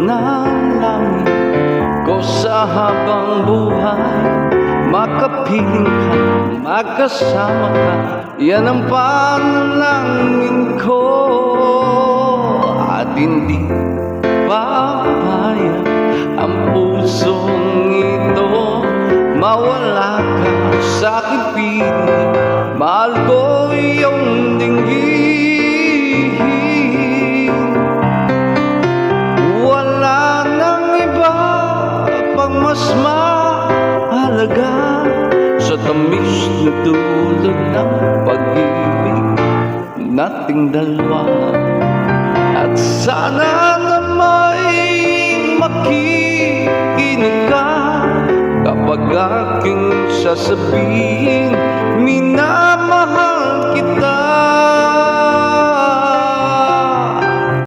Panalangin ko sa habang buhay, makapiling ka, magkasama ka. Yan ang panalangin ko. At hindi papayag ang pusong ito mawala ka sa aking piling. Mahal ko iyong dinggin. Wala nang iba pang mas mahalaga sa tamis na dulot ng pag-ibig nating dalawa. At sana na may makikinig ka kapag aking sasabihin, minamahal kita.